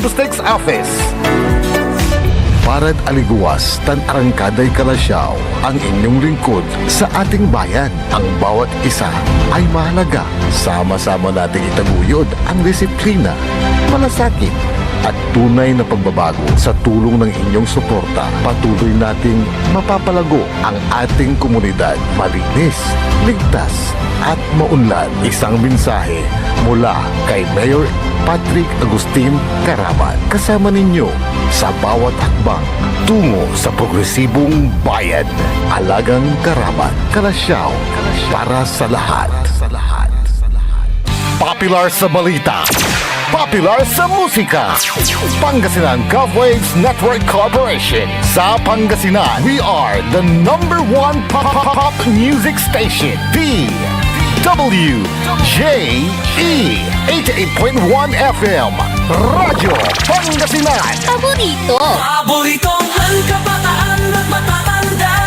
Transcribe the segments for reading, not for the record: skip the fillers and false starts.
Statistics Office. Parad aliguas, tan arangkaday kalasyaw, ang inyong lingkod sa ating bayan. Ang bawat isa ay mahalaga. Sama-sama nating itaguyod ang disiplina, malasakit, at tunay na pagbabago. Sa tulong ng inyong suporta, patuloy nating mapapalago ang ating komunidad. Malinis, ligtas, at maunlad. Isang mensahe mula kay Mayor Patrick Agustin Caraman. Kasama ninyo sa bawat hakbang tungo sa progresibong bayan. Alagang Caraman, Kalasyaw, para sa lahat. Popular sa balita, popular sa musika. Pangasinan Golfwaves Network Corporation. Sa Pangasinan, we are the #1 pop music station. WJE 88.1 FM Radyo Pangasinan. Paboritong ang kabataan at matatanda.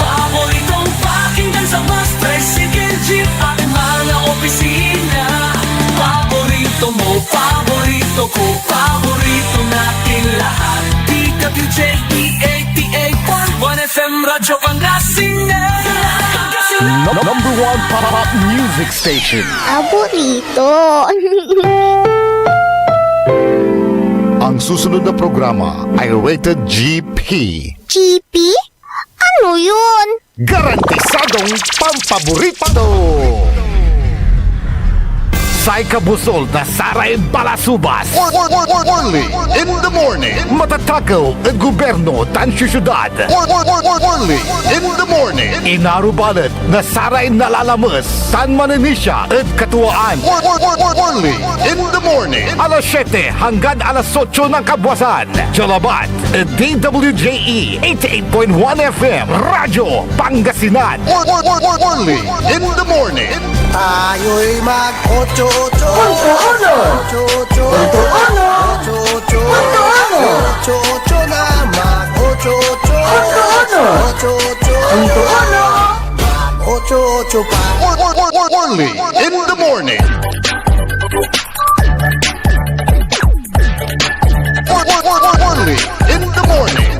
Paboritong pakinggan sa bus, tricycle, jeep at mga opisina. Paborito mo, paborito ko, paborito natin lahat. DWJE 88.1 FM Radyo Pangasinan. #1 pop music station. Paborito. Ang susunod na programa ay rated GP. GP? Ano yun? Garantisadong pampaborito! Sai Kabusol na Saray Balasubas. Only in the morning. Matatakaw ang gobyerno tan syudad. Only in the morning. Inarubalat na Saray Nalalamas tan Mananisya at Katuwaan. Only in the morning. Alas 7 hanggang alas 8 ng kabwasan. Jalabat, DWJE 88.1 FM Radyo Pangasinan. Only in the morning. Tayo'y mag-ocho-ocho. Punto-uno. Ocho-ocho. Punto-uno. Ocho-ocho. Ocho-ocho na mag-ocho-ocho. Punto-uno. Ocho-ocho. Punto-uno. Ocho-ocho pa. Only in the morning. Only in the morning.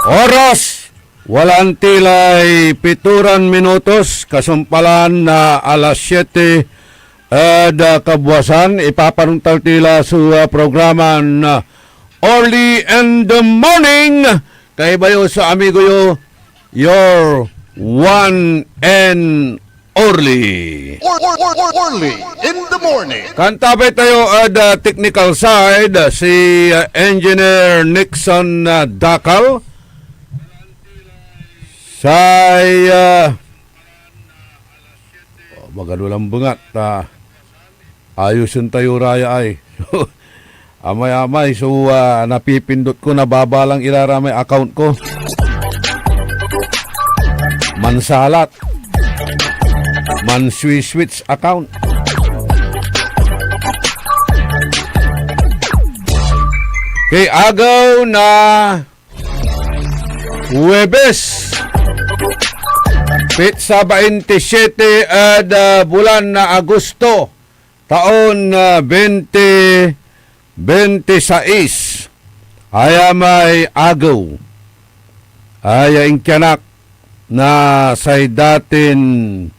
Oras, walang tilay 7 minutos, kasumpalan na alas 7 kabwasan, ipapanuntal tila sa programa na Early in the Morning. Kay bayo sa amigo yo, your one and only. Only in the morning. Kantabi tayo the technical side, si Engineer Nixon Dakal. Saya magadulang bungat ayusin tayo raya ay amay-amay so napipindot ko na babalang ilaramay account ko mansalat switch account kay agaw na Huwebes Pitsa 27 bulan na Agosto taon 2026 ay may agaw ay ingkanak na say datin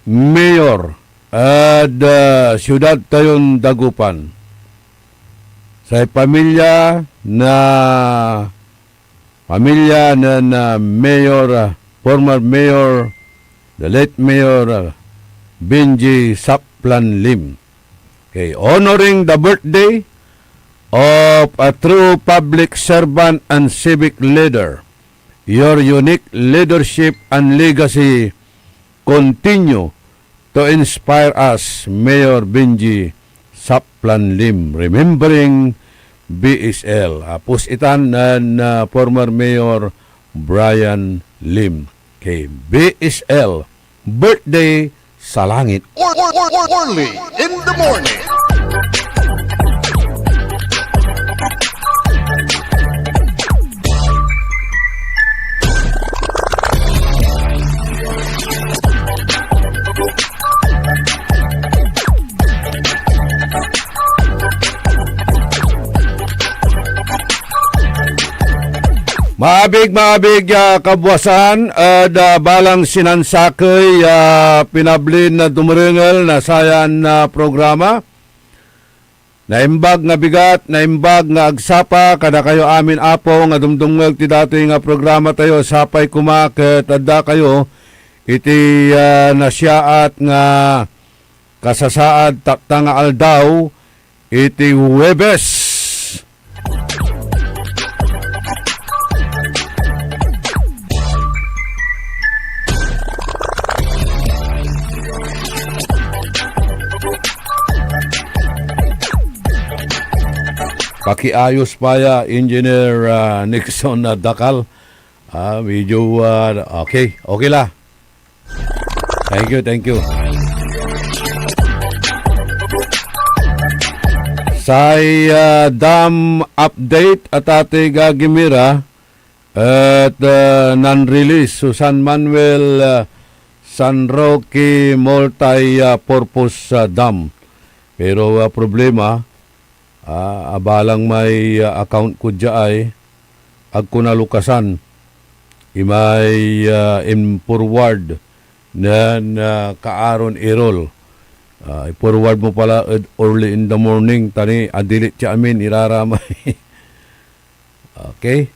mayor at siyudad tayon Dagupan say pamilya na mayor former mayor, the late mayor Benji Saplan Lim. Okay, honoring the birthday of a true public servant and civic leader. Your unique leadership and legacy continue to inspire us, Mayor Benji Saplan Lim. Remembering BSL. Pusitan na former Mayor Brian Lim. Kay BSL, birthday sa langit. Only in the morning. Maabig kabwasan da balang sinansakay pinablin na dumarengal na sayan na programa. Naimbag nga bigat, naimbag nga agsapa kada kayo amin apo nga dumdumngag ti dati nga programa tayo sapay kumaket adda kayo iti nasyaat nga kasasaad tapta nga aldaw iti Huwebes. Pakiayos pa ya, Engineer Nixon Dakal. Medyo, okay la. Thank you. Say dam update at ate gagimira at non-release San Manuel San Roque multi-purpose dam. Pero problema, abalang may account ko dyan ag ko nalukasan imay in forward na kaaron irol forward mo pala early in the morning tani adilit siya amin iraramay. Okay,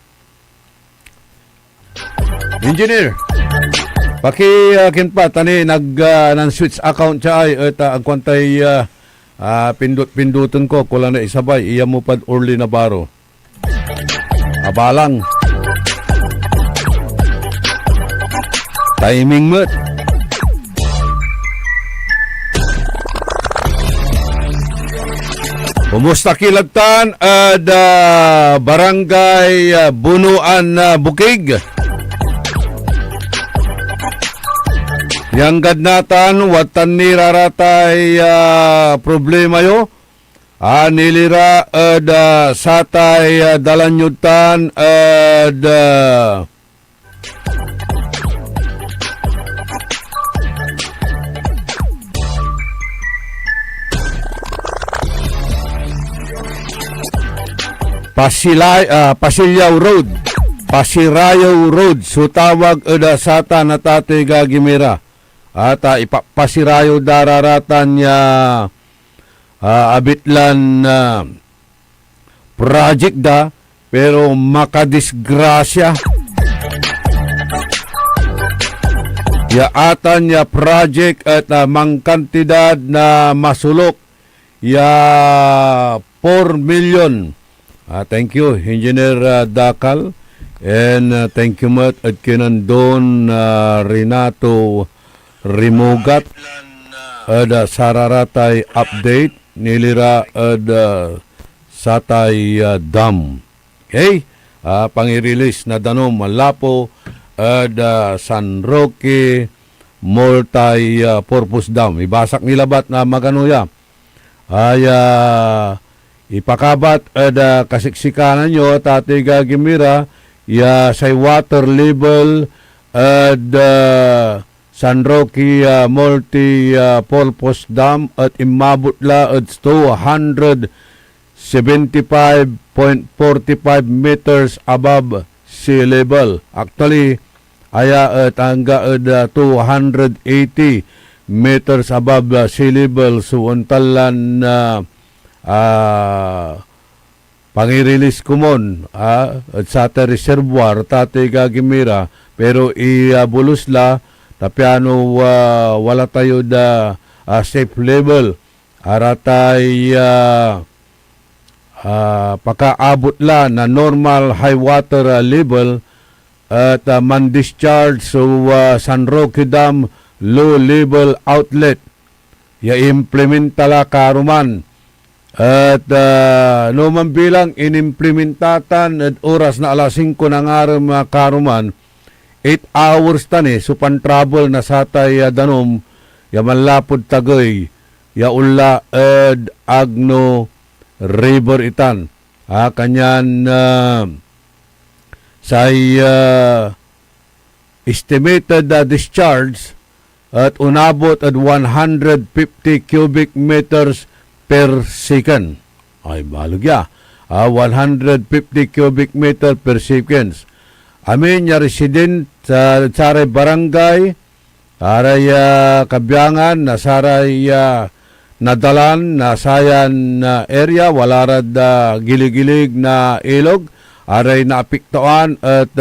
Engineer, kinpa tani nang switch account siya ay ang kwantay pindut-pindutan ko kulang na isabay iya mo pad early na baro abalang timing mo. Kumusta kilagtan at barangay Bunuan Bukig? Yang gadnatan watan niraratay problema yo nilira satay dalanyutan Pasirayaw Road so tawag sata na tate gagimira at ipapasirayo dararatan niya abitlan project da pero makadisgrasya ya atan ya project at mangkantidad na masulok ya 4 million. Thank you Engineer Dakal and thank you mat at kinandon Renato Rimugat ada sararatay update nilira ada satay dam. Okay? Pang-release na danom malapo ada San Roque multi-purpose dam. Ibasak nilabat na maganuya. Ipakabat ada kasiksikanan nyo tate gagimira ya say water level ada San Roque multi-purpose dam at imabot la at 275.45 meters above sea level. Actually, aya at hangga at 280 meters above sea level. So, untalan pang-release kumon at sa reservoir tate gagimira pero ibulos la tapiano wala tayo da safe level aratay pakaabot la na normal high water level at man-discharge so San Roque Dam low level outlet ya implementala karuman at naman bilang inimplementatan at oras na alas 5 ng araw karuman 8 hours tani so pan-travel na satay danom ya manlapod tagoy ya ulla agno river itan kanyan say estimated discharge at unabot at 150 cubic meters per second. Ay balog ya. 150 cubic meter per second. amin ya resident sa saray barangay aray kabyangan na saray nadalan na sayan na area wala rad gilig-gilig na ilog aray naapektuhan at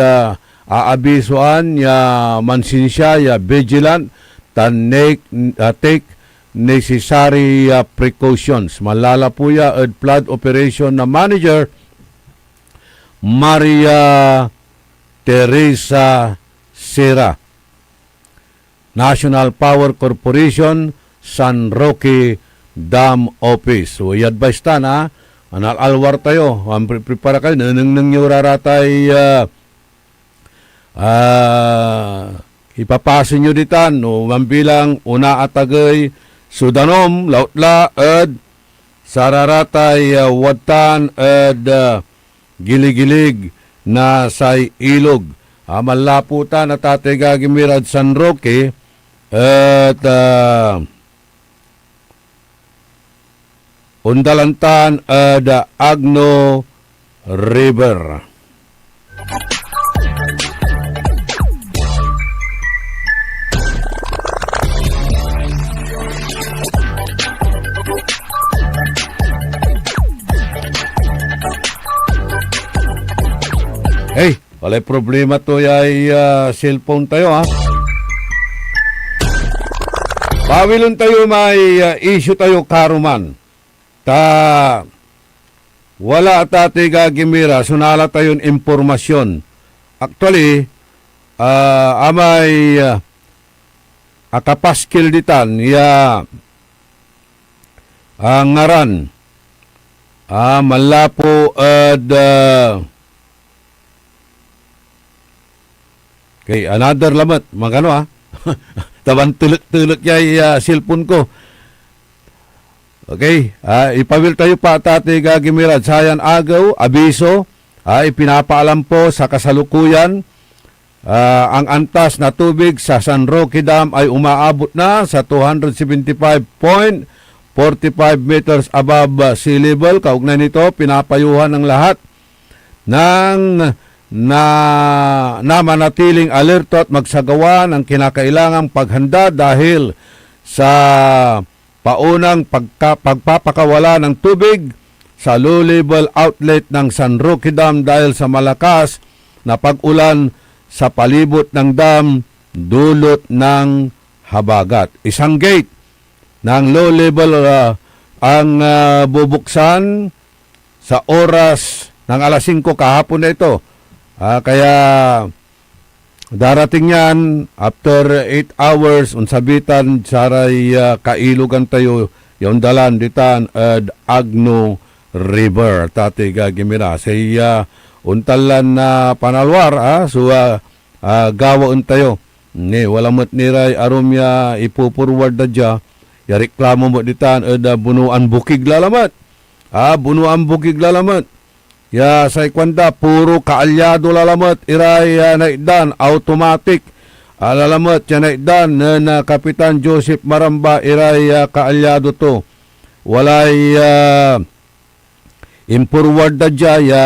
aabisuan ya mansinsya ya vigilant take necessary precautions. Malala po ya flood operation na manager Maria Teresa Sera, National Power Corporation, San Roque Dam Office. So, i-advise ta na, alwar tayo, prepare kayo, nanang nyo raratay, ipapasin nyo ditan, no, mambilang una atagay, sudanom, lautla, sararatay, watan, gilig-gilig na say ilog. Malaputan at Gagimiran San Roque at Undalantan at Agno River. Hey, walay problema to ay cellphone tayo ha. Pawilon tayo may issue tayo karuman. Ta wala tate gagimira sunala tayon impormasyon. Actually, amay akapaskil ditan ya ngaran malapo at okay, another lamat. Magano ha? Tabang tulok-tulok niya cellphone ko. Okay, ipawil tayo pa tate gagimirad. Sayan agaw, abiso, ipinapaalam po sa kasalukuyan. Ang antas na tubig sa San Roque Dam ay umaabot na sa 275.45 meters above sea level. Kaugnay nito, pinapayuhan ng lahat ng na manatiling alerto at magsagawa ng kinakailangang paghanda dahil sa paunang pagpapakawala ng tubig sa low-level outlet ng San Roque Dam dahil sa malakas na pag-ulan sa palibot ng dam dulot ng habagat. Isang gate ng low-level ang bubuksan sa oras ng alas 5 kahapon na ito. Kaya darating yan after 8 hours unsabitan saray kailugan tayo yung dalan ditan Agno River tate gagimira say untalan na panalwar so gawaon tayo ni wala mat niray arumya ipupurward da dya ya reklamo mo ditan bunuan bukig lalamat bunuan bukig lalamat. Ya say kwanda puro kaalyado lalamat iray naidan automatic lalamat ya naidan na Kapitan Joseph Maramba iray kaalyado to walay impurward da dya ya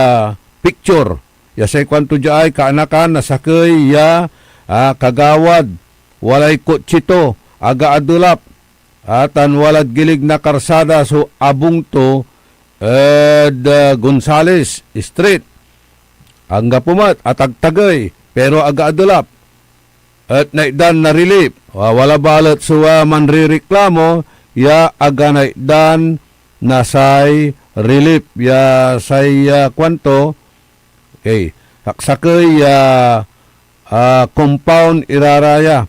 picture ya say kwanto dya ay kaanakan nasakay ya kagawad walay kotsito aga adulap atan walad gilig na karsada so abung to Gonzales Street ang gapumat at agtagay pero aga adulap at naidan na relief wala balat suwa manrireklamo ya aga naidan na say relief ya say kwanto okay haksakay compound iraraya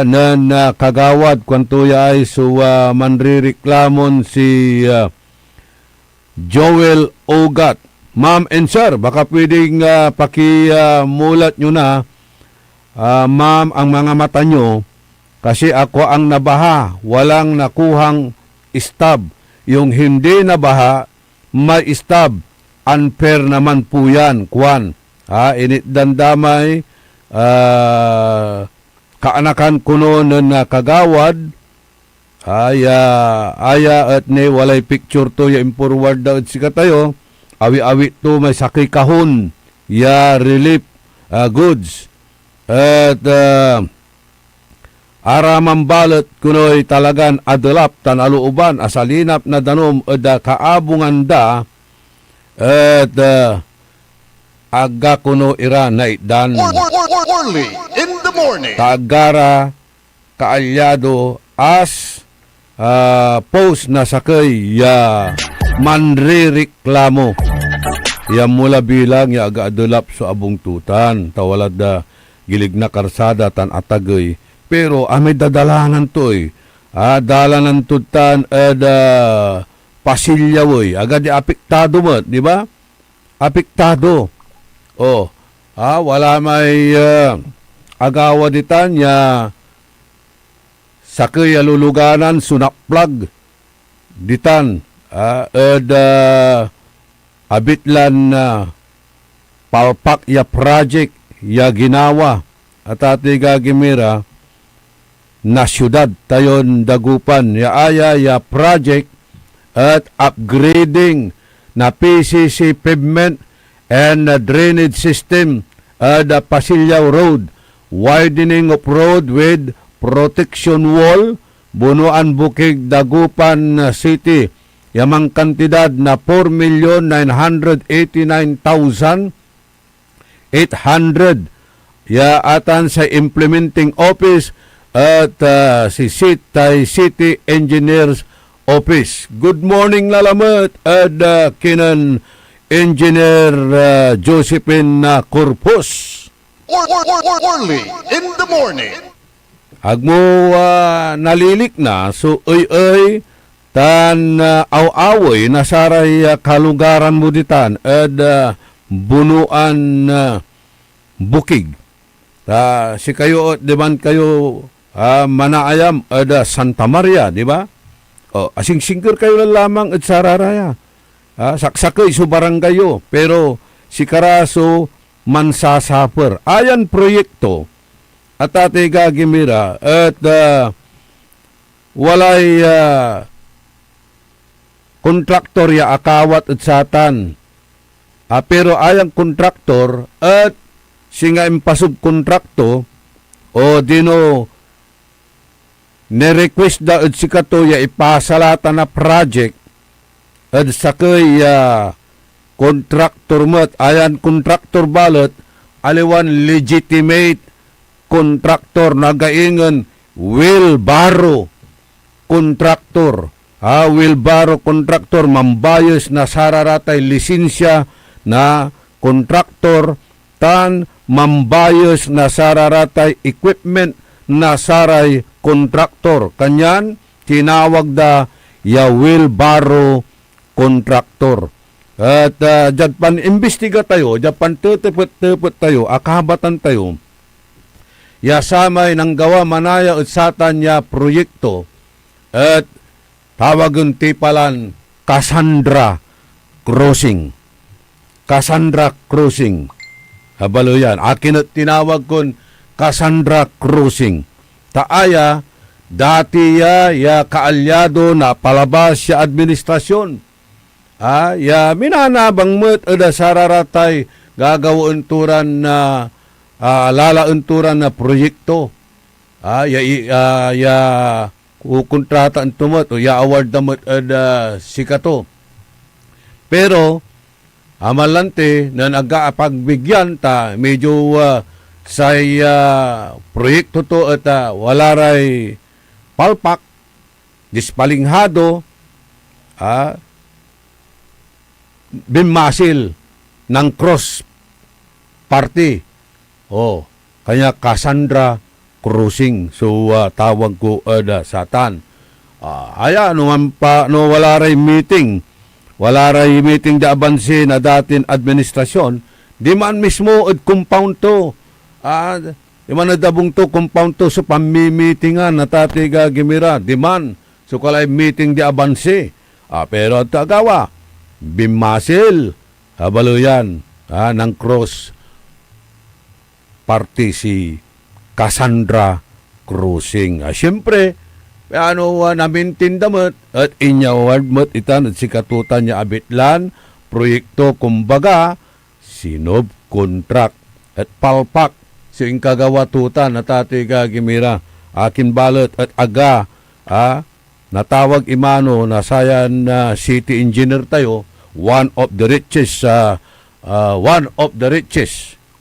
nan kagawad kwanto ya ay suwa manrireklamon si Joel Ogat. Ma'am and sir, baka pwedeng pakimulat nyo na, ma'am, ang mga mata nyo, kasi ako ang nabaha, walang nakuhang stab. Yung hindi nabaha, may stab. Unfair naman po yan, kwan. Init dandamay, kaanakan kuno na kagawad, aya at ne walay picture to ya impurward daw sika tayo awi-awi to may sakay kahon ya relief goods. At aramang balot kunoy talagan adulap tan aluuban asalinap na danom da kaabungan da at aga kuno ira na itdan Early in the morning. kaagara kaalyado as post na sakay ya manrireklamo ya mula bilang ya aga adulap sa abong tutan tawalad da gilig na karsada tan atagay pero may dadalanan to dalanan tutan pasilyawoy agad di apektado mo di ba apektado wala may agawa ditan ya sakay aluluganan sunakplag ditan abitlan na palpak ya project ya ginawa at ati gagimira na syudad tayon dagupan ya aya ya project at upgrading na PCC pavement and drainage system the Pasilyaw Road, widening of road with protection wall, Bunuan Bukig, Dagupan City, yamang kantidad na 4,989,800 ya atan sa implementing office at si City Engineers Office. Good morning lalamat at kinan Engineer Josephine Corpus. Early in the morning. Agmo nalilik na so ay tan aw-awoy nasaray kalugaran mo ditan at Bunuan Bukig. Si kayo diman kayo manaayam at Santa Maria, di ba? Asing-singker kayo lang lamang at sararaya. Saksakay so baranggayo pero si Karaso mansasaper. Ayan proyekto at ate gagimira at walay kontraktor ya akawat at satan. Pero ayang kontraktor at singa impasub kontrakto o dino ne-request da at sikato ya ipasalata na project at sakay kontraktor mat ayan kontraktor balot aliwan legitimate kontraktor nagaingan wheelbarrow kontraktor wheelbarrow kontraktor mambayos na sararatay lisensya na kontraktor tan mambayos na sararatay equipment na saray kontraktor kanyan tinawag da ya wheelbarrow kontraktor. At dyan pan imbestiga tayo, dyan pan tutupot tayo, akabatan tayo, yasamay ng gawa manaya at satan ya proyekto at tawagan tipalan Cassandra Crossing. Cassandra Crossing. Habalo yan. Akin at tinawag kon Cassandra Crossing. Taaya, dati ya kaalyado na palabas ya administrasyon. Ya minanabang met ada sararatay gagawaunturan na lalaunturan na proyekto. Ya kukontrata tumot o ya award damot ada sikato. Pero amalante na nagapagbigyan ta medyo say proyekto to at walaray palpak dispalinghado bimasil ng cross party. Kanya Cassandra Crossing. So tawag ko satan. No wala ray meeting. Wala ray meeting da abansi na datin administrasyon. Di man mismo at compound to. Di man nadabong to compound to sa pamimitingan na tatiga gimira. Di man. So kalay meeting di abansi. Pero tagawa. Bimasil, habalo yan, ng cross party si Cassandra Crossing. Siyempre, namintindamot at inyaward mo't itan at si katutan niya abitlan, proyekto kumbaga, sinob contract. at palpak si kagawatutan na Tatay Gagimira. Akin balot at aga natawag imano na sayan city engineer tayo, one of the richest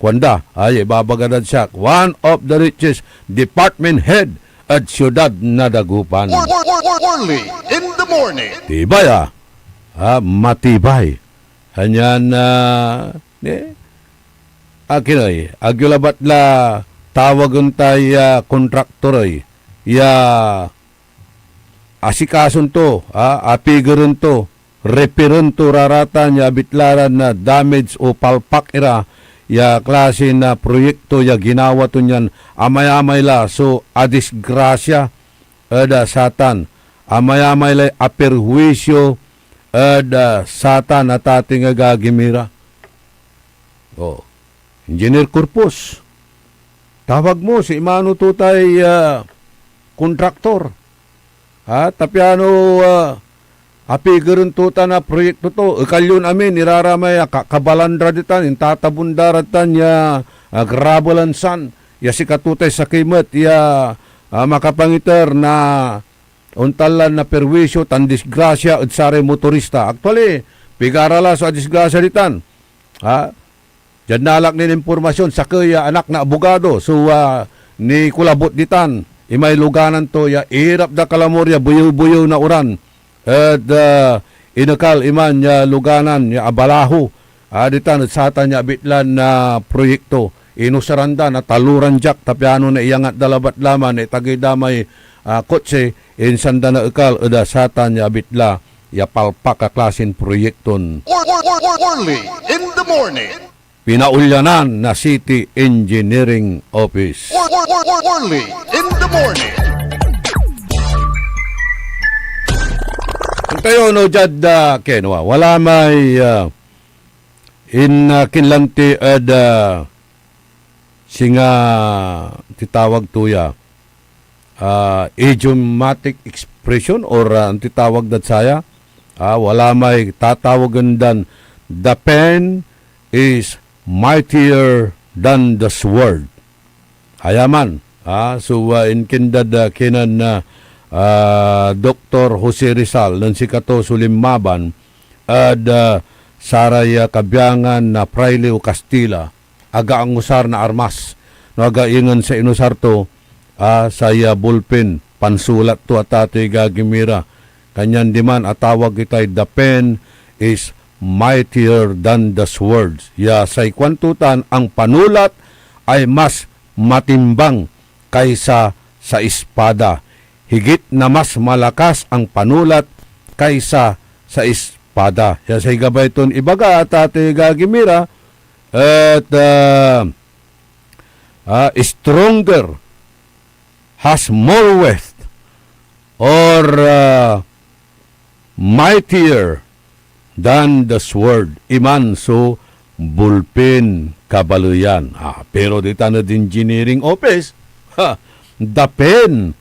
kwanda ay babagadan siya, one of the richest department head at siyudad na Dagupan. Only in the morning. Tibay matibay. Hanyan akin ay agyulabat la tawagon tayo kontraktor ay asikason to, apigaron to, repiron to raratan ya bitlaran na damage o palpak ira ya klase na proyekto ya ginawa to niyan amay-amay la so adisgrasya ada satan amay-amay la aperwisyo ada satan at ating Gagimira. Engineer Corpus, tawag mo si imano to tay kontraktor. Tapiano apigaron tuta na proyekto to. Kalyon amin, iraramay kabalandra ditan, intatabundaratan ya grabelansan, ya sikatutay sa kimet, ya makapangiter na untalan na perwisyo, tan disgrasya, at sare motorista. Actually, pigarala sa disgrasya ditan. Diyan nalak nin impormasyon sa kaya anak na abogado. So, ni kulabot ditan, imay luganan to, ya irap da kalamor, ya buyo-buyo na uran. At inakal iman ya luganan ya abalaho ditan at satan ya bitlan na proyekto inusaranda na taluran jak tapiano na iyangat dalabat laman itagay damay kotse insanda na ikal ada satan ya bitla ya palpak ka klasin proyekton. Only in the morning. Pinaulyanan na City Engineering Office. Only in the morning. Tayo no jad kenwa wala may in kinlanti ad singa titawag tuya idiomatic expression or titawag dat saya wala may tatawagan dan the pen is mightier than the sword. Hayaman so in kindad kinan Dr. Jose Rizal ng sikato Sulimmaban at saray kabyangan na Fraile o Castilla aga ang usar na armas no aga ingon sa inusar to saya bulpen pansulat to at Tatay Gagimira kanyan diman atawag itay the pen is mightier than the swords ya say kwantutan ang panulat ay mas matimbang kaysa sa espada. Higit na mas malakas ang panulat kaysa sa espada. Ya sa higabay ton ibaga at Tatay Gagimira at stronger has more worth or mightier than the sword. Iman so bulpin kabaluyan. Pero dito na din engineering office, the pen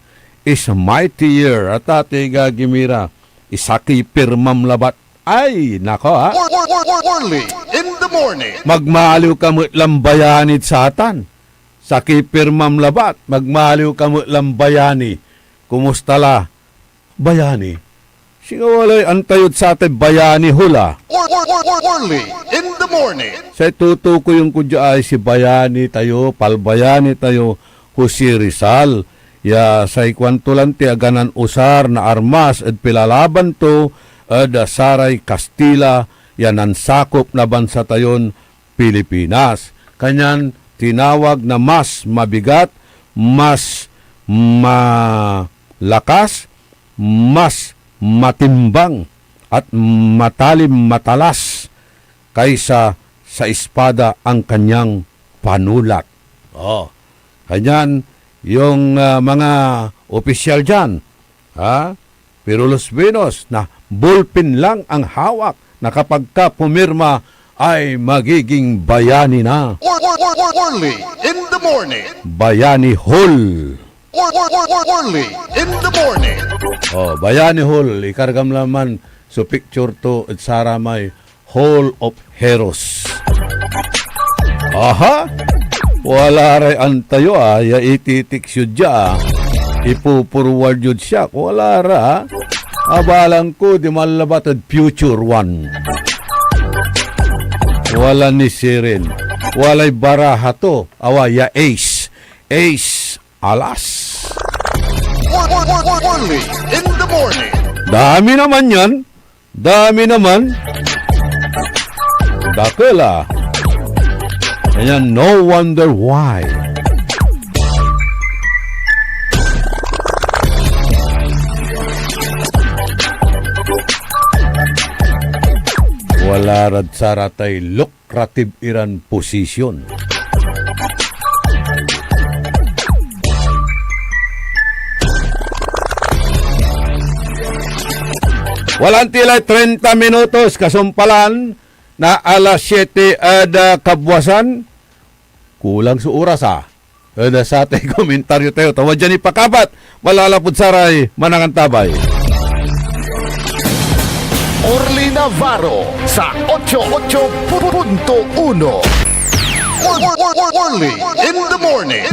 is mightier at Tatay Gagimira isaki pirmam labat ay nako Only in the morning. magmaliw kamut lambayanit satan saki pirmam labat magmaliw kamut lambayani kumusta la bayani singawalay antayot sa atin bayani hula Only in the morning. sa tutuko yung kudya ay si bayani tayo palbayani tayo Jose Rizal ya sa ikwantulan ti aganan usar na armas at pilalaban to da saray Castilla ya nansakop na bansa tayon Pilipinas. Kanyan tinawag na mas mabigat, mas malakas, mas matimbang at matalim matalas kaysa sa espada ang kanyang panulat. Kanyan yung mga opisyal dyan, pero Los Vinos na ballpen lang ang hawak na kapag ka pumirma ay magiging bayani na. Only in the morning. Bayani Hall. Only in the morning. Bayani Hall. Ikargam laman so picture to at Saramay Hall of Heroes. Aha! Wala rin antayo ya ititik siya dya. Ipupurward yun siya. Wala ra. Abalang ko di malabatad future one. Wala ni Sirin. Walay baraha to. Ya ace. Ace alas. Orly in the morning. Dami naman yan. Dami naman. Dakala. Ayan, no wonder why. Wala rad saratay lucrative iran position. Walang tila 30 minutos kasumpalan na alas 7 ada kabwasan. Kulang sa oras Ada sa ating komentaryo tayo. Tawad dyan ipakabat. Malalapod saray manangan tabay. Orly Navarro sa 88.1. Orly in the morning.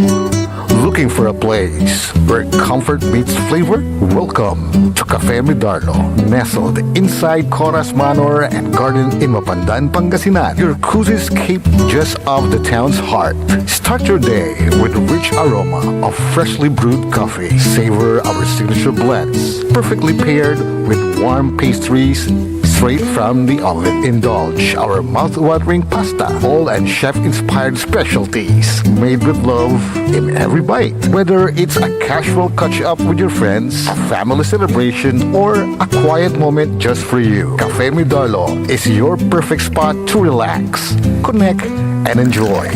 Looking for a place where comfort meets flavor? Welcome to Cafe Medardo, nestled inside Coras Manor and Garden in Mapandan, Pangasinan. Your cozy escape just off the town's heart. Start your day with a rich aroma of freshly brewed coffee. Savor our signature blends, perfectly paired with warm pastries straight from the oven. Indulge our mouth-watering pasta, all and chef-inspired specialties made with love in every bite. Whether it's a casual catch-up with your friends, a family celebration, or a quiet moment just for you, Cafe Medardo is your perfect spot to relax, connect, and enjoy.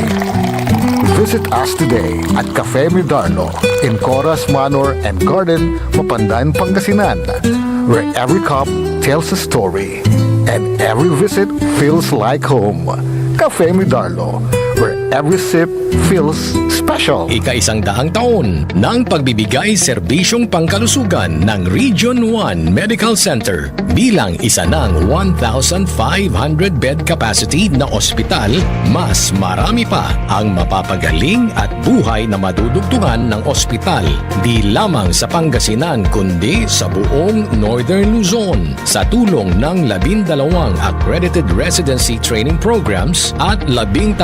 Visit us today at Cafe Medardo in Coras Manor and Garden, Mapandan, Pangasinan, where every cup tells a story and every visit feels like home. Cafe Medardo, where every sip feels special. Ika-100 taon ng pagbibigay serbisyong pangkalusugan ng Region 1 Medical Center bilang isa ng 1,500 bed capacity na ospital, mas marami pa ang mapapagaling at buhay na madudugtungan ng ospital di lamang sa Pangasinan kundi sa buong Northern Luzon sa tulong ng 12 accredited residency training programs at 13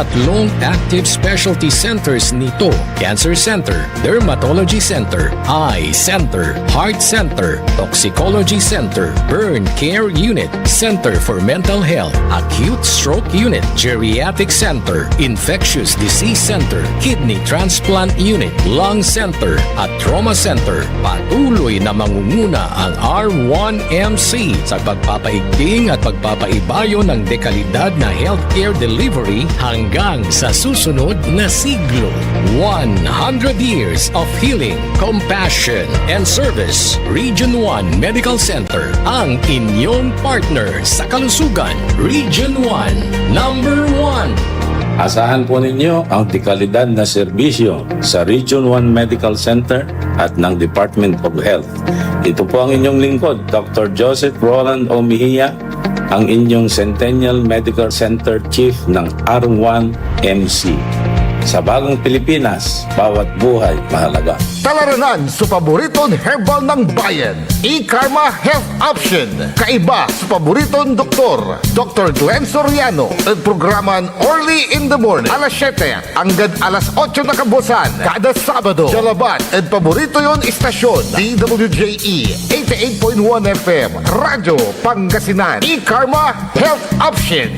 active specialty centers nito: Cancer Center, Dermatology Center, Eye Center, Heart Center, Toxicology Center, Burn Care Unit, Center for Mental Health, Acute Stroke Unit, Geriatric Center, Infectious Disease Center, Kidney Transplant Unit, Lung Center, at Trauma Center. Patuloy na mangunguna ang R1MC sa pagpapaigting at pagpapaibayo ng dekalidad na healthcare delivery hanggang sa susunod na siglo. 100 years of healing, compassion, and service. Region 1 Medical Center, ang inyong partner sa kalusugan. Region 1, number 1. Asahan po ninyo ang dekalidad na serbisyo sa Region 1 Medical Center at ng Department of Health. Ito po ang inyong lingkod, Dr. Joseph Roland Omihia, ang inyong Centennial Medical Center Chief ng R1MC. Sa bagong Pilipinas, bawat buhay mahalaga. Talaranan sa paboritong herbal ng bayan, E-Karma Health Option. Kaiba sa paboritong doktor, Dr. Glenn Soriano. At programan Orly in the Morning, alas 7 hanggang alas 8 na kabusan. Kada Sabado, Jalaban. At paborito yon istasyon, DWJE 88.1 FM, Radyo Pangasinan. E-Karma Health Option.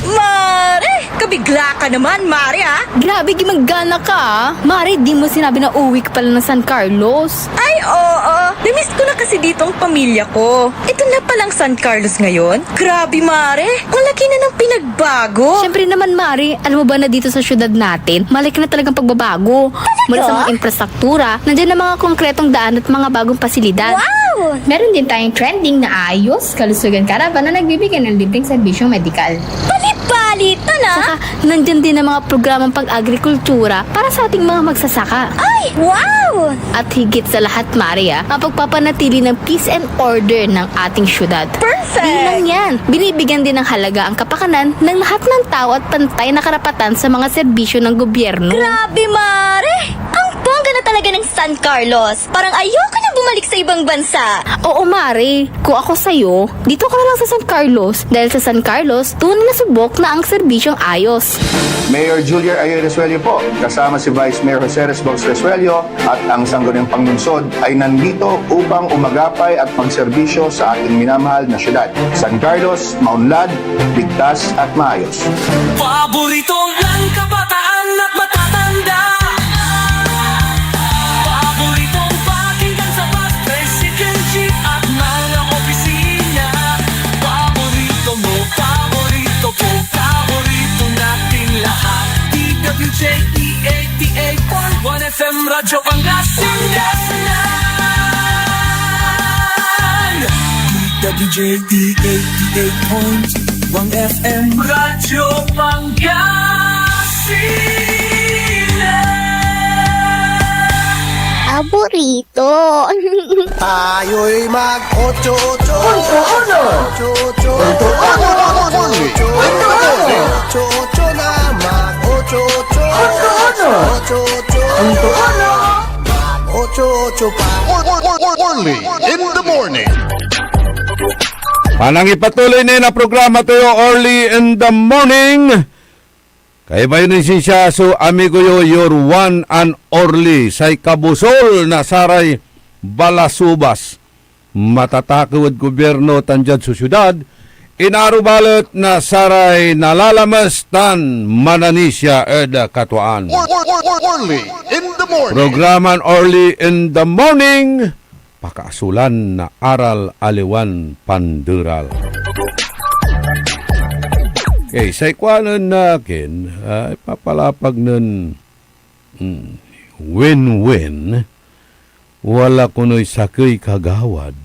Mare! Kabigla ka naman, Mare, ha? Grabe, gimagana ka, Mare, di mo sinabi na uwi ka pala ng San Carlos. Ay, oo. Namiss ko na kasi dito ang pamilya ko. Ito na palang San Carlos ngayon. Grabe, Mare. Ang laki na ng pinagbago. Siyempre naman, Mare, alam mo ba na dito sa syudad natin, malaki na talagang pagbabago. Mula sa mga infrastruktura, nandiyan na mga konkretong daan at mga bagong pasilidad. Wow! Meron din tayong trending na ayos, kalusugan caravan na nagbibigay ng libreng serbisyong medikal. Palit Balitan ah! Saka, nandyan din ang mga programang pang-agrikultura para sa ating mga magsasaka. Ay, wow! At higit sa lahat, Maria, ang pagpapanatili ng peace and order ng ating syudad. Perfect! Di lang yan, binibigyan din ng halaga ang kapakanan ng lahat ng tao at pantay na karapatan sa mga serbisyo ng gobyerno. Grabe, Mare! Ang bongga na talaga ng San Carlos. Parang ayoko na bumalik sa ibang bansa. Oo, Mari. Kung ako sa'yo, dito ka na lang sa San Carlos. Dahil sa San Carlos, tunay na subok na ang serbisyong ayos. Mayor Julia Ayer Resuello po, kasama si Vice Mayor Jose Resbox Resuello at ang Sangguniang Panglungsod ay nandito upang umagapay at magserbisyo sa ating minamahal na syudad. San Carlos, maunlad, ligtas at maayos. Paborito ng kabataan at matatanda. Paboritong pakinggan sa bus, tricycle, jeep at mga opisina. Paborito mo, paborito ko, paborito nating lahat. DWJE 88.1 FM Radyo Pangasinan. DWJE 88.1 FM Radyo Pangasinan. Paborito. Tayo'y mag-8-8. Only na mag-8-8. Only in the morning. Panang ipatuloy na yun ang programa tayo early in the morning. Kaya ba yun siya so amigo yo your one and only say kabusol na saray balasubas. Matatakawad gobyerno tanjad sa syudad. Inarubalot na saray nalalamas tan mananisya eda katuan. Only in the morning. Programan early in the morning. Pakaasulan na aral aliwan pandural. Okay, sa ikwanan nakin, papalapag nun win-win, wala kuno'y sakay kagawad,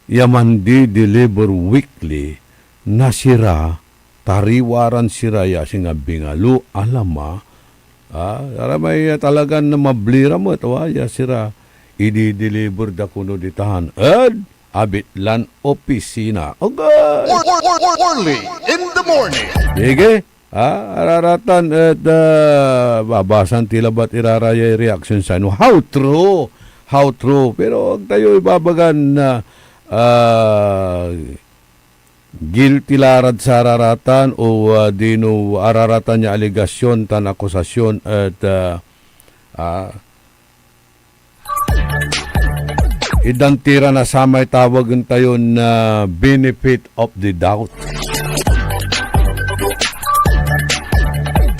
yaman di-deliver weekly, nasira, tariwaran sira ya singa bingalo, alama, aramay talagang na mablira mo, tawa ya sira, i-deliver da kuno ditahan, abit lan opisina. Okay. Only in the morning. Sige, araratan at babasan tila ba't iraraya reaction sa ano. How true? How true? Pero huwag tayo ibabagan na guilty larad sa araratan o dino araratan niya aligasyon tan akusasyon at idantira na samay tawagan tayo na benefit of the doubt.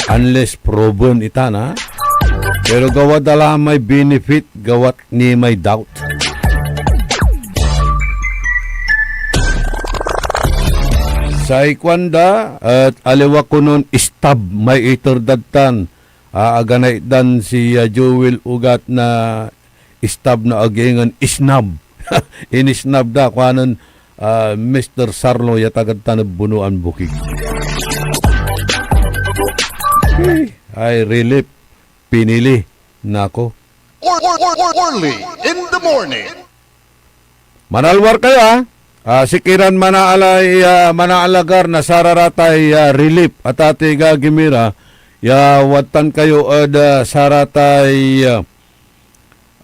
Unless proven ita na. Pero gawad dala may benefit, gawat ni may doubt. Sa ikwanda at aliwa ko nun stab may iterdadtan. Aganay dan si Joel Ugat na istab na agengan isnab. Inisnab da kuanan Mr. Sarlo yatagad tanab bunuan bukig. Ay relief pinili nako. Only in the morning. Manalwar kayo sikiran manaalay manaalagar na sararatay relief at ati gagimira ya watan kayo saratay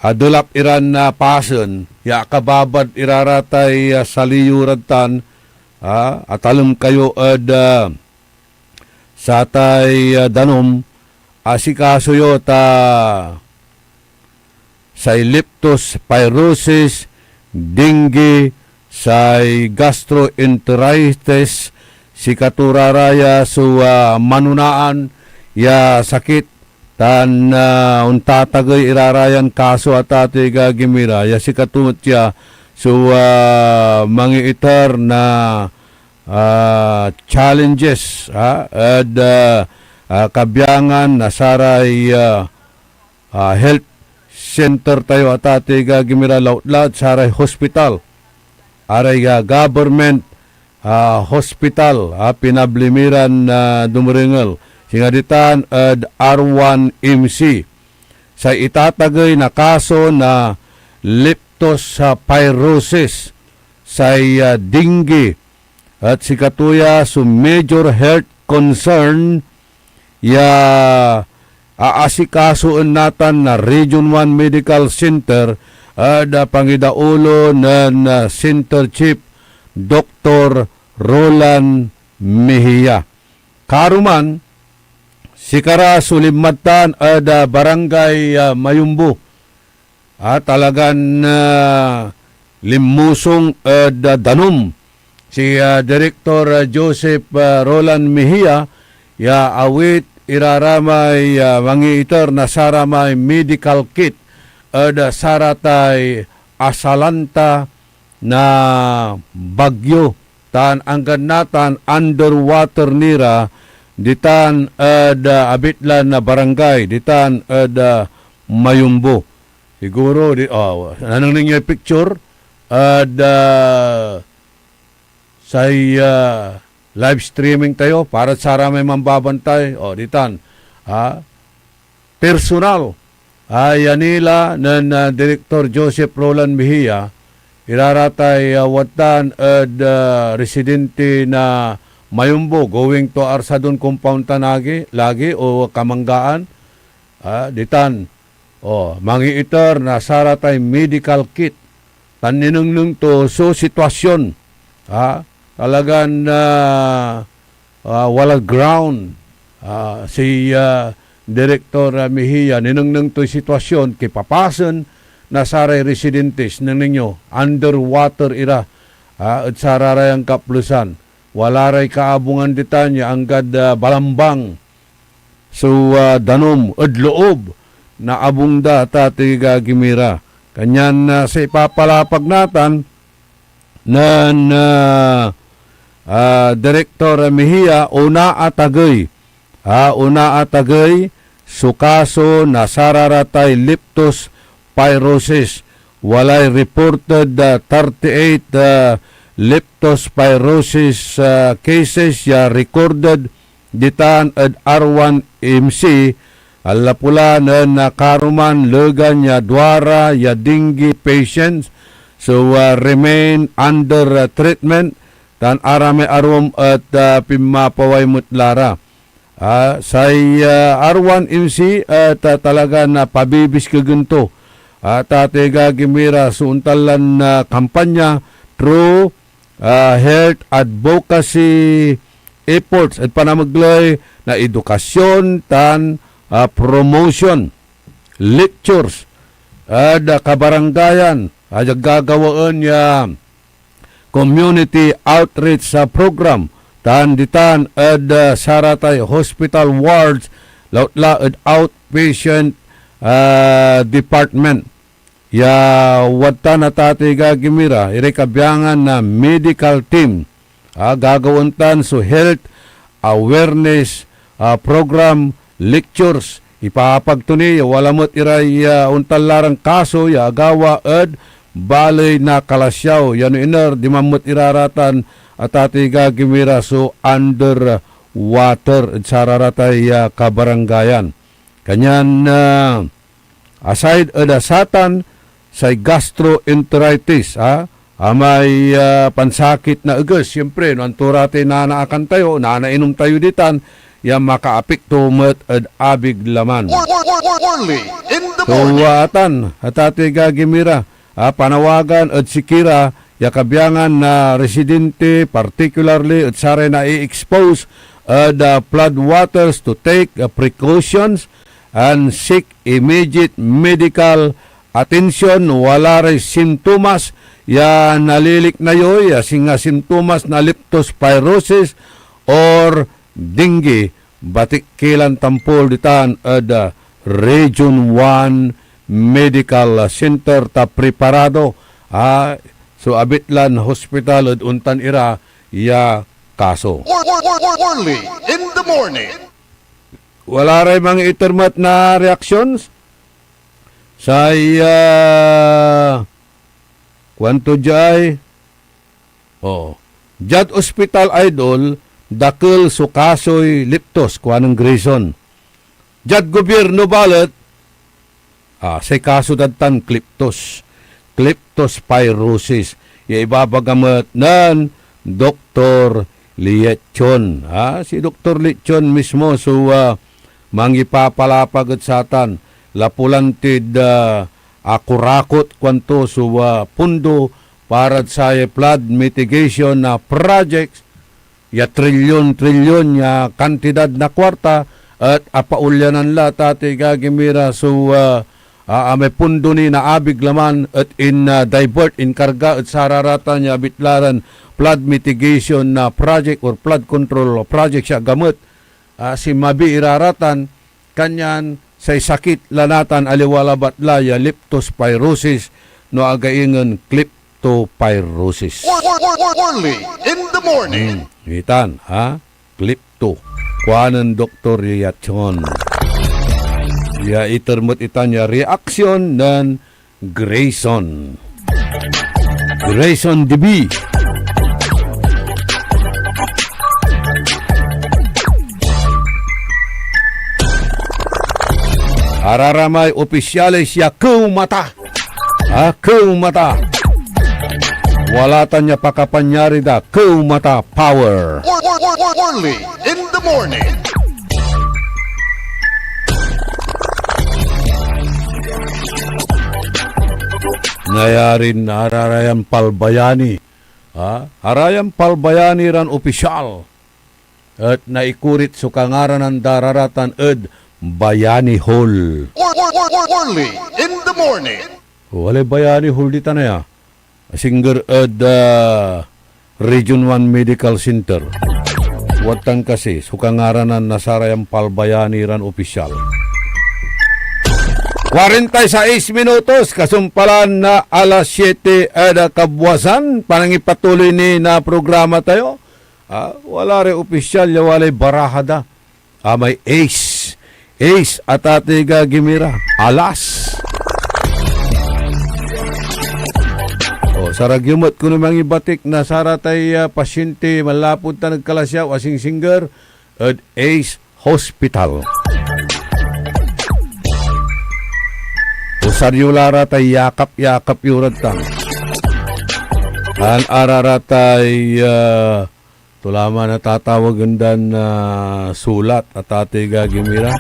adulap iran na pason, ya kababad iraratay sa liyuratan, at alam kayo sa tay danom, asikaso yo sa leptospirosis, dengue, sa gastroenteritis, si katuraraya sa manunaan, ya sakit, tan untatagay irarayan kaso at ati gagimira ya si katungot siya so mangiitar na challenges at kabyangan na saray health center tayo at ati gagimira laut-laut saray hospital aray government hospital pinablimiran na dumrengal singaditan ad R1MC sa itatagay na kaso na leptospirosis sa dengue at si katuya so major health concern aasikasoon natan na Region 1 Medical Center at pangidaulo ng Center Chief Dr. Roland Mejia. Karuman, sikara sulimatan at barangay Mayumbu. Talagan limusong danom si Director Joseph Roland Mejia awit iraramay mangiiter na saramay medical kit at saratay asalanta na bagyo tan anggan natan underwater nira ditan abitlan na barangay ditan Mayumbo. Siguro anong ninyo picture say live streaming tayo para sa may mambabantay ditan personal yanila ng Director Joseph Roland Mejia iraratay watan residente na Mayumbo going to Arsadon compound tanagi lagi o Kamanggaan ditan mangiiter na saratay medical kit taninungnung to so sitwasyon talagan wala ground si Director Mejia ninungnung to sitwasyon kay papasen na saray residentes ng ninyo underwater ira at sararay ang kaplusan wala ray kaabungan ditanya anggad balambang so danom at loob na abungda tatiga gimira kanyan sa ipapalapag natan ng Director Mejia una atagay sukaso na sararatay leptospirosis walay reported 38 leptospirosis cases recorded ditan at R1MC alapula na karuman legan dwara dengue patients so remain under treatment tan arame arom at pimapaway mutlara say R1MC at talaga na pabibis kagunto tatega gimira suuntalan na kampanya through health advocacy efforts at panamaglay na edukasyon tan promotion lectures at kabarangayan gagawaan community outreach program tan ditan at saratay hospital wards lautla at outpatient department wata na tatiga gimira irekabiyangan na medical team gagawin tan so health awareness program lectures ipapagtuni walamot iray untalarang kaso agawa ad balay na kalasyaw yan iner di mamut iraratan at atiga gimira so under water at sararatay kabarangayan kanyan aside satan sa gastroenteritis may pansakit na ugas siyempre no anturate na naakan tayo nanainom tayo ditan makaapekto met at abig laman Early in the so morning. atan at atiga gimira panawagan at sikira yakabyangan na residente particularly at sare na i-expose the flood waters to take precautions and seek immediate medical attention wala ray simptomas nalilik na yoy singa simptomas na leptospirosis or dengue batik kilan tampol ditan ad Region 1 Medical Center ta preparado so abitlan hospital at untan ira kaso Early in the morning. wala ray mga itermat na reactions sa kwanto jay Jad Hospital Idol, dakil sukasoy liptos, kuanang Grayson. Jad gobyerno balat, say kaso dadtan kleptospirosis. Ibabagamat nan Dr. Liechon. Si Dr. Liechon mismo mangipapalapag at satan lapulantid akurakot kwanto pundo para sa flood mitigation na projects ya trilyon ya kantidad na kwarta at apaulyanan la tate gagimira may pundo ni naabig laman at divert in karga at sararata niya bitlaran flood mitigation na project or flood control project siya gamot si mabi iraratan kanyan say sakit lanatan aliwalabat laya leptospirosis no againgan kleptopyrosis. Early in the morning. Itan, klepto. Kuanan Dr. Liechon. Ya itermut itanya reaksyon ng Grayson. Grayson DB. Araramay opisyales ya kumata. Kumata. Wala tanya pakapanyari da kumata power. Early in the morning. Ngayarin Arayam Palbayani. Arayam Palbayani ran opisyal. At naikurit sukangaran ng dararatan Bayani Hall. Early in the morning. Wala Bayani Hall dita na ya. Singer Region 1 Medical Center. Watang kasi sukangaranan na Sarayang Palbayani ran opisyal. 46 minutos kasumpalan na alas 7 kabwasan. Panangipatuloy ni na programa tayo. Wala rin opisyal, wala barahada. May ace at atiga gimira. Alas. Saragyumot ko namang ibatik na saratay pasyente malapod na nagkalasyaw asing singer at Ace Hospital. Usaryo laratay yakap yuradtang. Ang araratay tulama na tatawagan dan sulat at atiga gimira.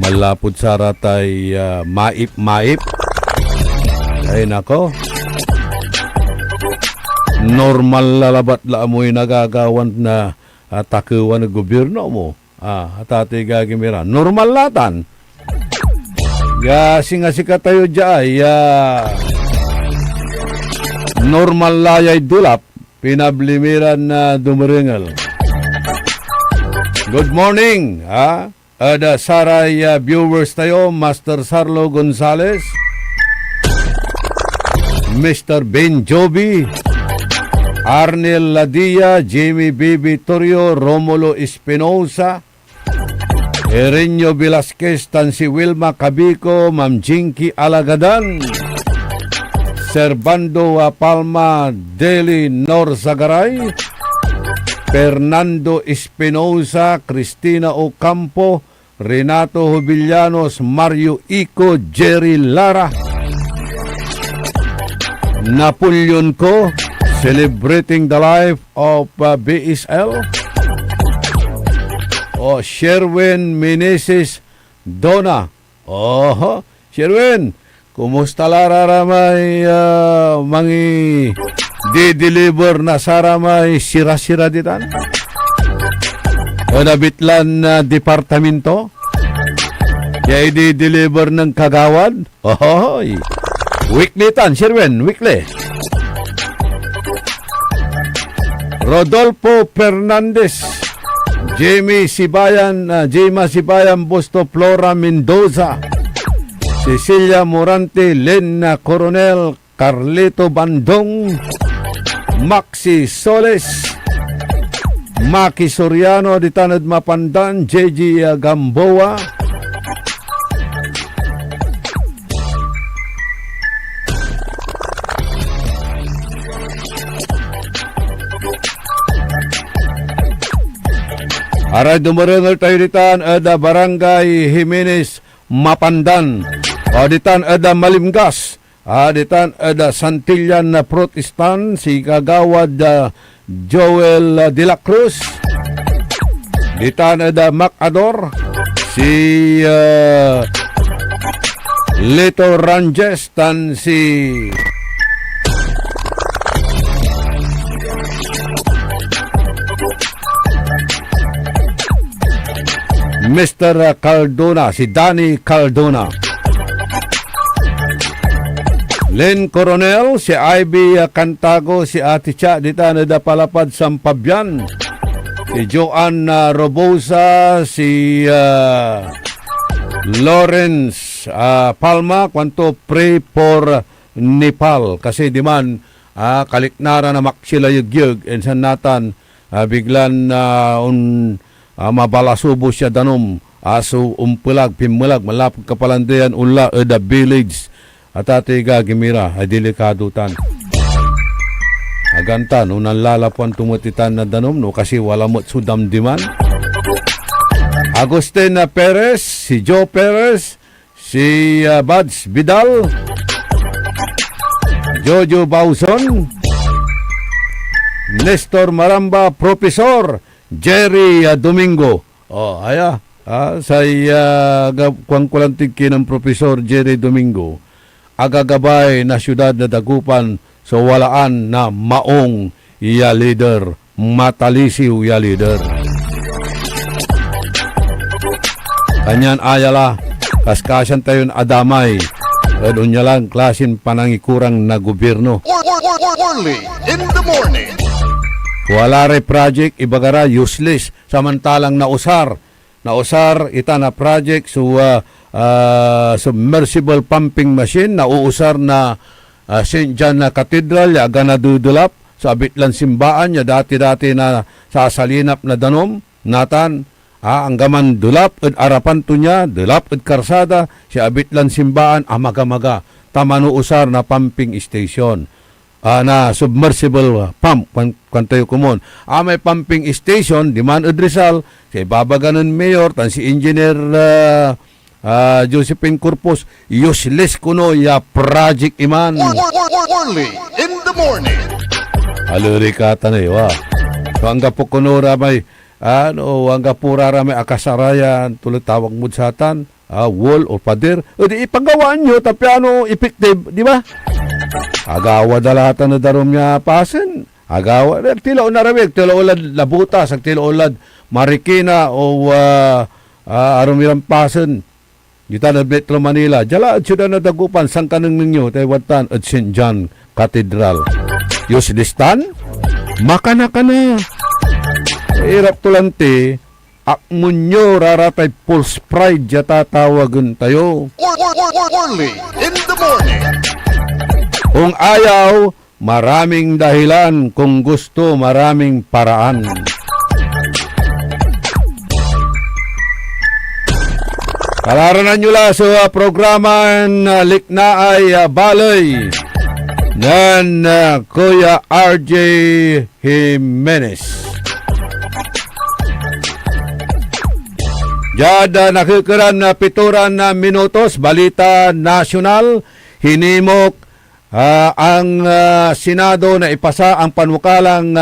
Malapod saratay maip. Ay nako. Normal lalabat la amoy nagagawan na atakuan ng gobyerno mo. Atate gagimira. Normal latan. Singasika tayo dyan. Normal layay dulap. Pinablimiran na dumaringal. Good morning. Ada saray viewers tayo. Master Sarlo Gonzales. Mr. Ben Joby, Arnel Ladia, Jamie B. Vittorio, Romulo Espinosa, Erenio Velasquez, Tansi Wilma Cabico, Ma'am Jinky Alagadan, Servando Palma, Deli Norzagaray, Fernando Espinosa, Cristina Ocampo, Renato Jubillanos, Mario Ico, Jerry Lara, Napoleon Co, celebrating the life of BSL. Sherwin Meneses Dona. Sherwin, kumusta lararamay mangi di-deliver na saramay sira-sira ditan? Nabitlan na departamento? Kaya di-deliver ng kagawad? Weekly tan, Sherwin, weekly. Rodolfo Fernandez, Jamie Sibayan, Busto Flora Mendoza, Cecilia Morante, Lena Coronel, Carlito Bandong, Maxi Soles, Maki Soriano, Ditanad Mapandan, JG Gamboa, Aray dumarengal tayo ditan ada Barangay Jimenez Mapandan. Ditan ada Malimgas. Ditan ada Santillan na Protestant, si Kagawad Joel de la Cruz. Ditan ada Macador, si Lito Ranges, tan si Mr. Caldona, si Danny Caldona. Len Coronel, si Ivy Cantago, si Ate Cha, dita na da palapad sa Pabian. Si Joanne Robosa, si Lawrence Palma, kwanto pray for Nepal. Kasi di man, kaliknara na maksila yugyug, and sanatan, biglan mabalasubo siya danom, aso umpulag, pimulag, malapag kapalandayan, unla, the village, at atiga gimira, ay delikado tan. Aganta, no nalalapuan tumutitan na danom, no kasi wala mo't sudamdiman. Agustin Perez, si Joe Perez, si Buds Vidal, Jojo Bauson, Nestor Maramba, Profesor Jerry Domingo. Say kuang kulantig ng Profesor Jerry Domingo. Agagabay na syudad na dagupan so walaan na maong iya leader, matalisiw iya leader. Kanyan ayala, kaskasan tayon adamay, doon niya lang klasin panangikurang na gobyerno. Orly in the morning. Wala rin project, ibagara useless, samantalang nausar ita na project submersible pumping machine na uusar na St. John na Cathedral ya ganadudulap sa abitlan simbaan ya dati-dati na sasalinap na danom natan ang gaman dulap at arapan to niya dulap at karsada sa abitlan simbaan amaga-maga tamano usar na pumping station na submersible pump kantayo kumon. May pumping station di man Rizal kay babaganon mayor tan si engineer Josephine Corpus useless kuno ya project iman. Orly in the morning. Aluri ka tanay wa. So ang gapo kuno ramay ang gapura ramay akasarayan tulad tawag mo satan wall or pader. Di ipagawaan nyo tapi effective, di ba? Agawa dalatan na darom niya pasen. Agawa tilo na rawig, tilo ulad labutas, ang tilo ulad Marikina o arumirang pasen. Kita na Metro Manila. Jala at syudan na dagupan sang kanang ninyo Taiwatan at St. John Cathedral. Yuslistan? Makana ka na. Hirap tulante akmunyo raratay pulse pride yata tawagan tayo. Orly in the morning. Kung ayaw, maraming dahilan. Kung gusto, maraming paraan. Kalaranan nyo lang sa programa na likna ay balay ng Kuya RJ Jimenez. Jada nakikiran na pituran na minutos, balita nasyonal, hinimok ang Senado na ipasa ang panukalang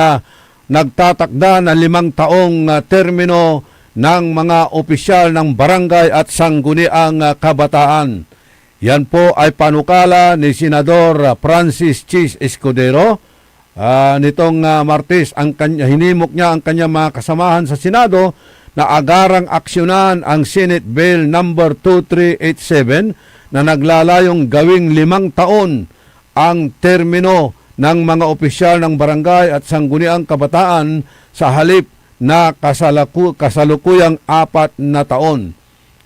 nagtatakda na 5 taong termino ng mga opisyal ng barangay at sangguniang kabataan. Yan po ay panukala ni Senador Francis Chis Escudero. Nitong Martes, hinimok niya ang kanyang mga kasamahan sa Senado na agarang aksyonan ang Senate Bill number 2387 na naglalayong gawing 5 taon ang termino ng mga opisyal ng barangay at sangguniang kabataan sa halip na kasalukuyang 4 na taon.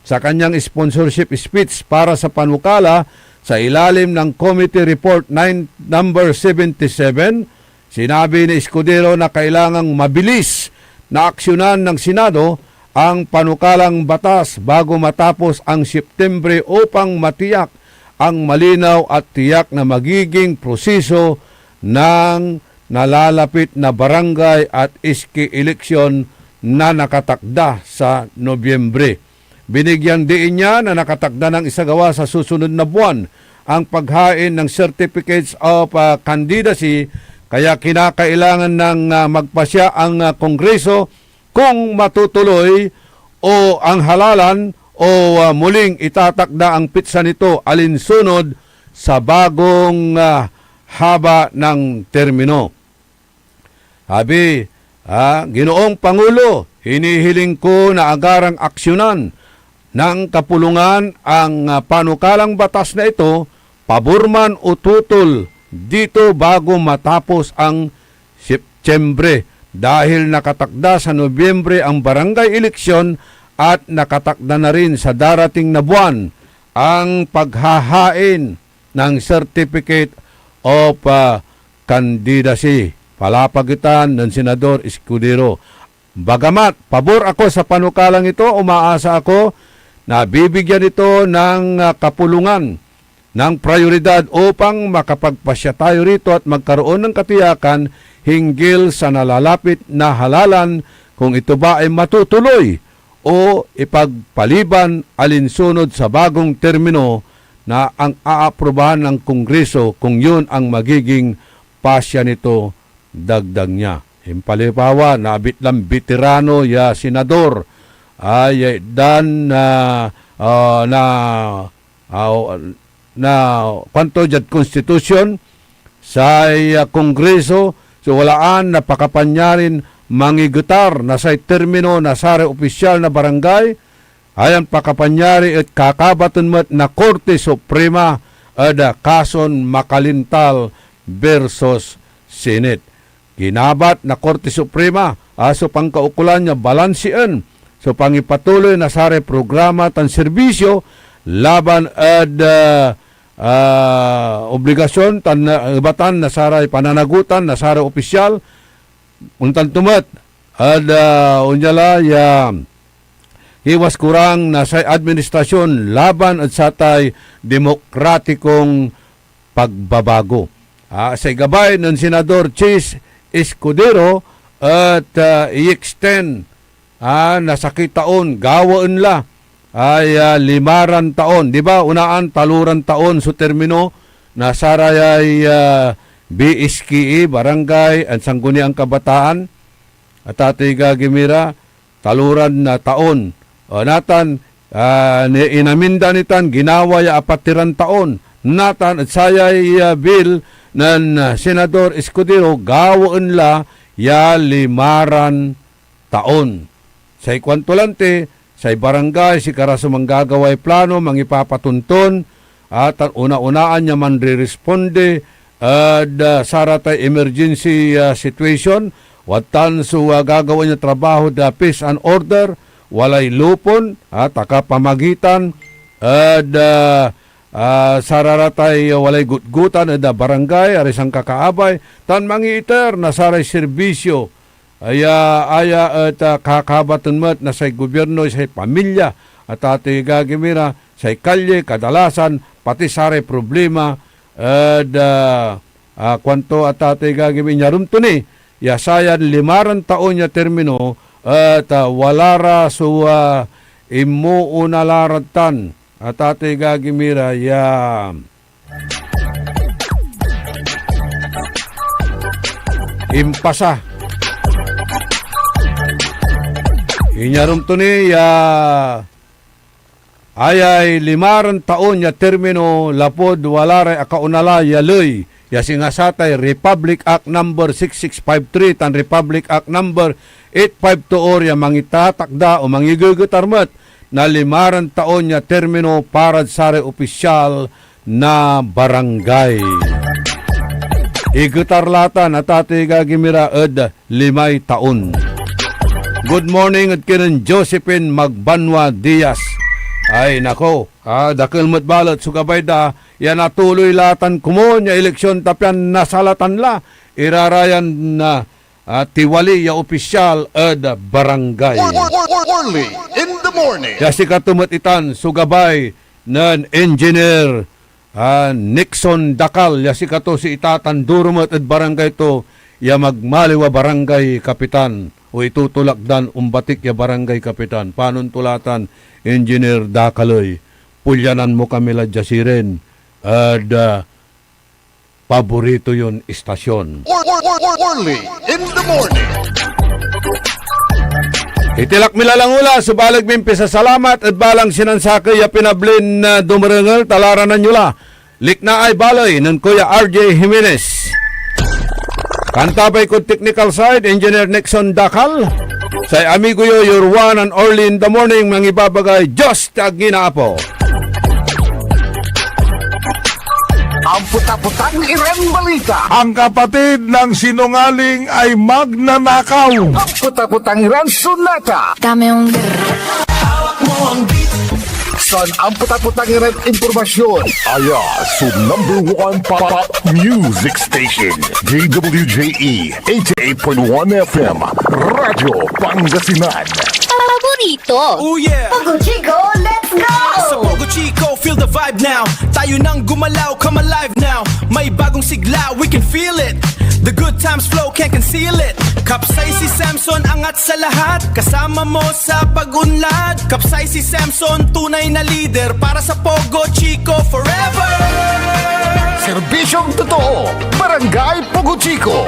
Sa kanyang sponsorship speech para sa panukala sa ilalim ng Committee Report number 77, sinabi ni Escudero na kailangang mabilis na aksyonan ng Senado ang panukalang batas bago matapos ang Setyembre upang matiyak ang malinaw at tiyak na magiging proseso ng nalalapit na barangay at iski eleksyon na nakatakda sa Nobyembre. Binigyan din niya na nakatakda ng isagawa sa susunod na buwan ang paghain ng Certificates of Candidacy, kaya kinakailangan ng magpasya ang Kongreso kung matutuloy o ang halalan o muling itatakda ang pitsa nito alinsunod sa bagong haba ng termino. Sabi, Ginoong Pangulo, hinihiling ko na agarang aksyonan ng kapulungan ang panukalang batas na ito, paborman o tutol dito bago matapos ang Setyembre dahil nakatakda sa Nobyembre ang barangay eleksyon at nakatakda na rin sa darating na buwan ang paghahain ng Certificate of Candidacy. Palapagitan ng Senador Escudero. Bagamat pabor ako sa panukalang ito, umaasa ako na bibigyan ito ng kapulungan ng prioridad upang makapagpasya tayo rito at magkaroon ng katiyakan hinggil sa nalalapit na halalan kung ito ba ay matutuloy o ipagpaliban alinsunod sa bagong termino na ang aaprubahan ng Kongreso kung yun ang magiging pasya nito, dagdag niya. Himpalipawa, nabit lang veterano ya senador ay dan na kwanto jad konstitusyon sa Kongreso so walaan napakapanyarin mangigutar na sa termino na sare opisyal na barangay ayan pakapanyari at kakabaton mat na Korte Suprema ada kason Makalintal versus Senate. Ginabat na Korte Suprema aso pangkaukulan niya balansian so pangipatuloy na sare programa tan serbisyo laban ad obligasyon tan batan na saray pananagutan na sare opisyal untan tumat ad unyala ya hiwas kurang na sa administrasyon laban at satay demokratikong pagbabago. Sa gabay ng Senador Chis Escudero at i-extend nasakit taon, gawaan la ay 5 taon. Di ba? Unaan, taluran taon so termino na saray ay BSKE, Barangay, at Sangguniang Kabataan at Tatay Gagimira, taluran na taon. Natan, inaminda nitan, ginawa ya 4 taon. Natan, at sayay bill ng Senador Escudero, gawaan la ya 5 taon. Sa ikwantulante, sa barangay, si Karaso manggagaway plano, mangipapatunton, at una-unaan niya man re-responde, saratay emergency situation, watan so gagawin niya trabaho da peace and order, walay lupon, at akapamagitan, sararatay walay gutgutan da barangay arisang kakaabay tan mangiiter na saray serbisyo aya at kakabaton mat na say gobyerno say pamilya at ati Gagimira say kalye kadalasan pati saray problema kwanto at ati Gagimira rumtuni ya sayan 5 taon ya termino at walara so imuunalaratan at ate Gagimira ya impasa inyarum to ni ya ayay 5 taon ya termino lapod walare akaunala ya loy ya singasatay Republic Act number 6653 tan Republic Act number 8524 ya mangitatakda o mangigugutarmat na 5 taon niya termino para sa opisyal na barangay. Igutarlatan at Tatay Gagimira ed 5 taon. Good morning at kinan Josephine Magbanwa Diaz. Ay nako, dakil mo't balot sugabay da, yan natuloy latan kumon ya eleksyon tapyan nasalatan la, irarayan na tiwali ya opisyal ed barangay. Early in the morning. Kasi katumatitan sugabay ng engineer Nixon Dakal. Yasi kato si itatan durumot ed barangay to ya magmaliwa barangay kapitan o itutulakdan umbatik ya barangay kapitan. Panon tulatan, Engineer Dakaloy. Pulyanan mo kami la jasiren. At paborito yun istasyon. Orly in the morning. Itilak milalangula, subalag mimpi sa salamat at balang sinansakay ya pinablin na dumarangal talaranan nyo la. Likna ay balay ng Kuya RJ Jimenez. Kantabay ko technical side, Engineer Nixon Dakal. Say amigo yo, your one and only in the morning, mga ibabagay, Diyos tagina po. Ang puta-putang Iren Balita. Ang kapatid ng sinungaling ay magnanakaw. Ang puta-putang Iren Sunata. Hawak mo ang beat. Son, ang puta-putang Iren Impormasyon. Aya, so number 1 pop music station. DWJE 88.1 FM. Radyo Pangasinan. Paborito. Oh yeah! Pogo Chico, let's go! Sa Pogo Chico, feel the vibe now. Tayo nang gumalaw, come alive now. May bagong sigla, we can feel it. The good times flow, can't conceal it. Kapsay si Samson, angat sa lahat. Kasama mo sa pag-unlad. Kapsay si Samson, tunay na leader. Para sa Pogo Chico, forever! Serbisyong totoo. Barangay Pogo Chico.